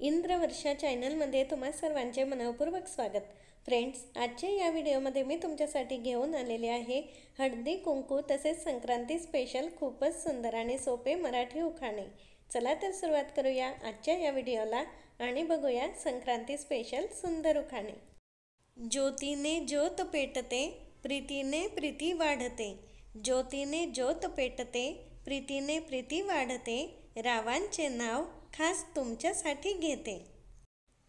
इंद्रवर्षा चॅनलमध्ये तुम्हा सर्वांचे मनपूर्वक स्वागत। फ्रेंड्स, आजच्या या व्हिडिओमध्ये मी तुमच्यासाठी घेऊन आलेले आहे हळदी कुंकू तसेच संक्रांती स्पेशल खूपच सुंदर आणि सोपे मराठी उखाणे। चला तर सुरुवात करूया आजच्या या व्हिडिओला आणि बघूया संक्रांती स्पेशल सुंदर उखाणे। ज्योतीने ज्योत पेटते, प्रीतीने प्रीती वाढते। ज्योतीने ज्योत पेटते, प्रीतीने प्रीती वाढते। रावांचे नाव खास तुमच्यासाठी घेते।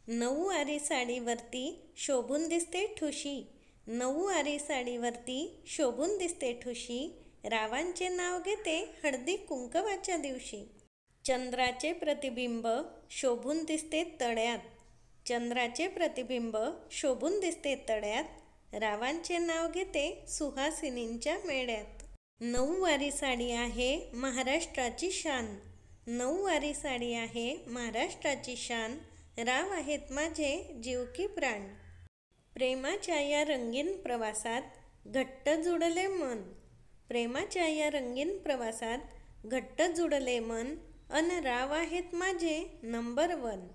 नऊवारी साडीवरती शोभून दिसते ठुशी। नऊवारी साडीवरती शोभून दिसते ठुशी। रावांचे नाव घेते हळदी कुंकवाच्या दिवशी। चंद्राचे प्रतिबिंब शोभून दिसते तळ्यात। चंद्राचे प्रतिबिंब शोभून दिसते तळ्यात। रावांचे नाव घेते सुहासिनींच्या मेळ्यात। नऊवारी साडी आहे महाराष्ट्राची शान। नऊवारी साडी आहे महाराष्ट्राची शान। राव आहेत माझे जीव की प्राण। प्रेमाच्या या रंगीन प्रवासात घट्ट जुडले मन। प्रेमाच्या या रंगीन प्रवासात घट्ट जुडले मन। अन राव आहेत माझे नंबर 1।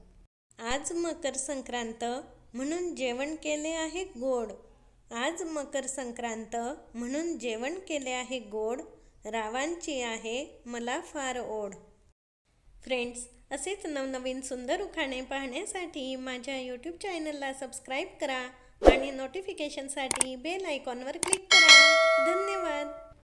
आज मकर संक्रांत म्हणून जेवण केले आहे गोड। आज मकर संक्रांत म्हणून जेवण केले आहे गोड। रावांची आहे मला फार ओढ। फ्रेंड्स, असेच नवनवीन सुंदर उखाणे पाहण्यासाठी माझ्या यूट्यूब चॅनलला सबस्क्राईब करा आणि नोटिफिकेशनसाठी बेल आयकॉनवर क्लिक करा।